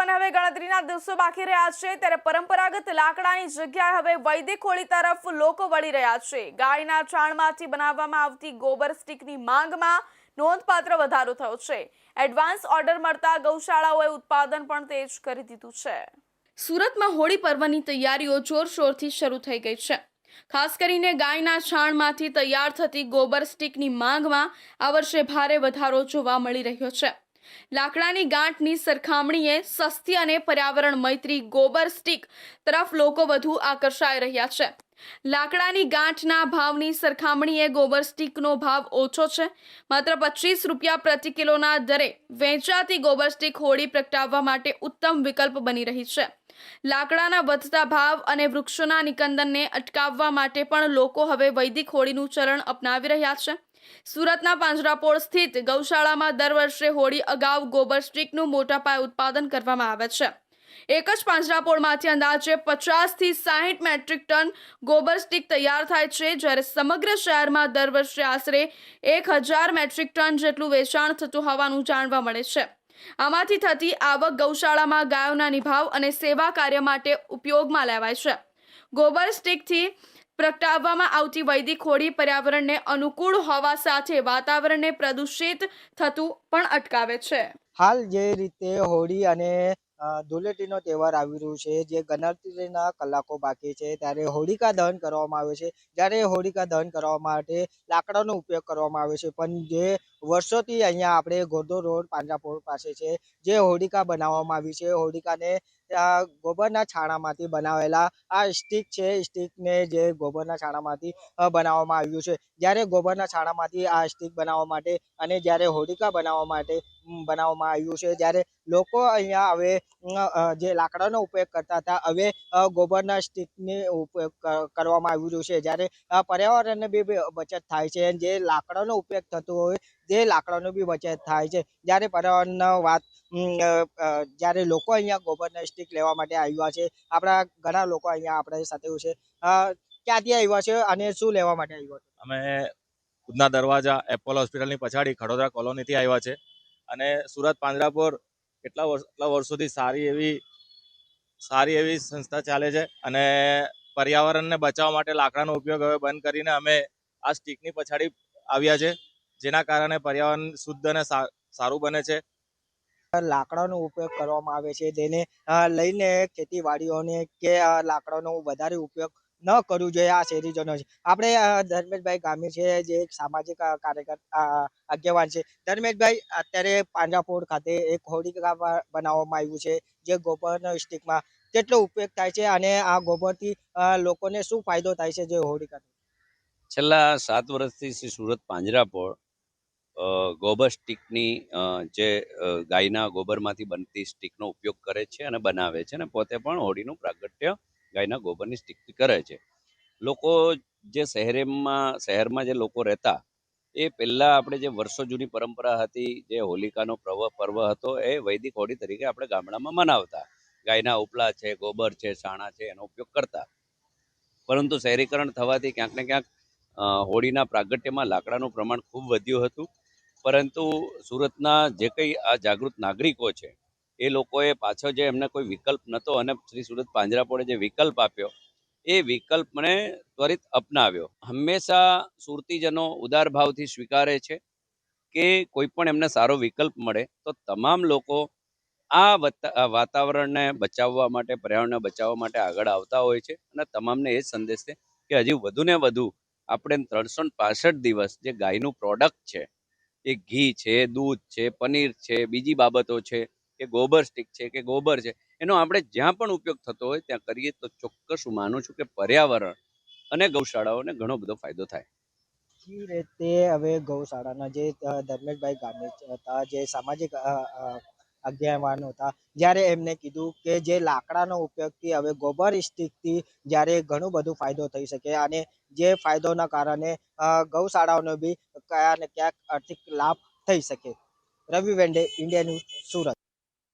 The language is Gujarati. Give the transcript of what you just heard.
પણ હવે ગણતરીના દિવસો બાકી રહ્યા છે, ત્યારે પરંપરાગત લાકડાની જગ્યાએ હવે વૈદિક હોળી તરફ લોકો વળી રહ્યા છે। ગાયના છાણમાંથી બનાવવામાં આવતી ગોબર સ્ટીકની માંગમાં નોંધપાત્ર વધારો થયો છે। એડવાન્સ ઓર્ડર મળતા ગૌશાળાઓએ ઉત્પાદન પણ તેજ કરી દીધું છે। સુરતમાં હોળી પર્વની તૈયારીઓ જોરશોરથી શરૂ થઈ ગઈ છે। ખાસ કરીને ગાયના છાણમાંથી તૈયાર થતી ગોબર સ્ટીકની માંગમાં આ વર્ષે ભારે વધારો જોવા મળી રહ્યો છે। લાકડાની ગાંઠની સરખામણીએ સસ્તી અને પર્યાવરણ મૈત્રી ગોબર સ્ટીક તરફ લોકો વધુ આકર્ષાઈ રહ્યા છે। લાકડાની ગાંઠના ભાવની સરખામણીએ ગોબર સ્ટીકનો ભાવ ઓછો છે। માત્ર 25 રૂપિયા પ્રતિ કિલોના દરે વેચાતી ગોબર સ્ટીક હોળી પ્રગટાવવા માટે ઉત્તમ વિકલ્પ બની રહી છે। લાકડાના વધતા ભાવ અને વૃક્ષોના નિકંદનને અટકાવવા માટે પણ લોકો હવે વૈદિક હોળીનું ચલણ અપનાવી રહ્યા છે। સુરતના પાંજરાપોળ સ્થિત ગૌશાળામાં દર વર્ષે હોળી અગાઉ ગોબર સ્ટીકનું મોટા પાયે ઉત્પાદન કરવામાં આવે છે। એક જ પાંજરાપોળમાંથી અંદાજે 50 થી 60 મેટ્રિક ટન ગોબર સ્ટીક તૈયાર થાય છે, જ્યારે સમગ્ર શહેરમાં દર વર્ષે આશરે 1000 મેટ્રિક ટન જેટલું વેચાણ થતું હોવાનું જાણવા મળે છે। આમાંથી થતી આવક ગૌશાળામાં ગાયોના નિભાવ અને સેવા કાર્ય માટે ઉપયોગમાં લેવાય છે। ગોબર સ્ટીકથી પ્રગટાવવામાં આવતી વૈદિક હોળી પર્યાવરણને અનુકૂળ હોવા સાથે વાતાવરણને પ્રદૂષિત થતું પણ અટકાવે છે। હાલ જે રીતે હોળી અને ધૂળેટીનો તહેવાર આવી રહ્યો છે, જે ગણતરીના કલાકો બાકી છે, ત્યારે હોલિકા દહન કરવામાં આવે છે। જ્યારે હોલિકા દહન કરવા માટે લાકડાનો ઉપયોગ કરવામાં આવે છે, પણ જે વર્ષોથી અહીંયા આપણે ગોરધો રોડ પાંજરાપોળ પાસે છે, જે હોલિકા બનાવવામાં આવી છે, હોલિકાને ગોબરના છાણામાંથી બનાવેલા આ સ્ટીક છે, સ્ટીકને જે ગોબરના છાણામાંથી બનાવવામાં આવ્યું છે। જ્યારે ગોબરના છાણામાંથી આ સ્ટીક બનાવવા માટે અને જ્યારે હોલિકા બનાવવામાં આવ્યું છે, જ્યારે લોકો અહીંયા હવે જે લાકડાનો ઉપયોગ કરતા હતા, હવે ગોબરના સ્ટીકનો ઉપયોગ કરવામાં આવી રહ્યું છે। જ્યારે પર્યાવરણને બી બચત થાય છે, જે લાકડાનો ઉપયોગ થતો હોય તે લાકડાનો બી બચત થાય છે। જ્યારે પર્યાવરણનો વાત જ્યારે લોકો અહીંયા ગોબરના સ્ટીક લેવા માટે આવ્યા છે, આપણા ઘણા લોકો અહીંયા આપણા સાથે છે, ક્યાંથી આવ્યા છે અને શું લેવા માટે આવ્યા છે? અમે ઉધના દરવાજા એપોલો હોસ્પિટલની પછાડી ખડોદરા કોલોનીથી આવ્યા છે અને સુરત પાંજરાપોળ કેટલા વર્ષોથી સારી એવી સંસ્થા ચાલે છે અને પર્યાવરણને બચાવવા માટે લાકડાનો ઉપયોગ હવે બંધ કરીને અમે આ સ્ટીકની પછાડી આવ્યા છે, જેના કારણે પર્યાવરણ શુદ્ધ અને સારું બને છે। લાકડાનો ઉપયોગ કરવામાં આવે છે, તેને લઈને ખેતીવાડીઓને કે લાકડાનો વધારે ઉપયોગ ન કરવું જોઈએ આ શહેરીજનો છે। આપણે ધર્મેશભાઈ ગામી છે, જે એક સામાજિક આગેવાન છે। ધર્મેશભાઈ, અત્યારે પાંજરાપોળ ખાતે એક હોલિકા બનાવવામાં આવ્યું છે, જે ગોબરના સ્ટીકમાં કેટલો ઉપયોગ થાય છે અને આ ગોબરથી લોકોને શું ફાયદો થાય છે? જે હોલિકા છેલ્લા 7 વર્ષથી સુરત પાંજરાપોળ ગોબર સ્ટીકની જે ગાયના ગોબરમાંથી બનતી સ્ટીકનો ઉપયોગ કરે છે અને બનાવે છે, અને પોતે પણ હોળીનું પ્રાગટ્ય ગાયના ગોબરની સ્ટીકથી કરે છે। લોકો જે શહેરમાં જે લોકો રહેતા, એ પહેલાં આપણે જે વર્ષો જૂની પરંપરા હતી, જે હોલિકાનો પર્વ હતો, એ વૈદિક હોળી તરીકે આપણે ગામડામાં મનાવતા। ગાયના ઉપલા છે, ગોબર છે, છાણા છે, એનો ઉપયોગ કરતા। પરંતુ શહેરીકરણ થવાથી ક્યાંક ને ક્યાંક હોળીના પ્રાગટ્યમાં લાકડાનું પ્રમાણ ખૂબ વધ્યું હતું। પરંતુ સુરતના જે કંઈ આ જાગૃત નાગરિકો છે, એ લોકોએ પાછો જે એમને કોઈ વિકલ્પ નહોતો અને શ્રી સુરત પાંજરાપોળે જે વિકલ્પ આપ્યો, એ વિકલ્પને ત્વરિત અપનાવ્યો। હંમેશા સુરતીજનો ઉદાર ભાવથી સ્વીકારે છે કે કોઈ પણ એમને સારો વિકલ્પ મળે તો તમામ લોકો આ વાતાવરણને બચાવવા માટે, પર્યાવરણને બચાવવા માટે આગળ આવતા હોય છે। અને તમામને એ જ સંદેશ છે કે હજી વધુને વધુ આપણે 365 દિવસ જે ગાયનું પ્રોડક્ટ છે, એ ઘી છે, દૂધ છે, પનીર છે, બીજી બાબતો છે કે ગોબર સ્ટીક છે કે ગોબર છે, એનો આપણે જ્યાં પણ ઉપયોગ થતો હોય ત્યાં કરીએ તો ચોક્કસ હું માનું છું કે પર્યાવરણ અને ગૌશાળાઓને ઘણો બધો ફાયદો થાય। જે રીતે હવે ગૌશાળાના જે ધર્મેશભાઈ ગામી હતા, જે સામાજિક આગેવાન હતા, જ્યારે એમને કીધું કે જે લાકડાનો ઉપયોગથી હવે ગોબર સ્ટીકથી જ્યારે ઘણું બધું ફાયદો થઈ શકે અને જે ફાયદોના કારણે ગૌશાળાઓને બી ક્યાં ને ક્યાંક આર્થિક લાભ થઈ શકે। રવિ વેંડે, ઇન્ડિયા ન્યૂઝ, સુરત।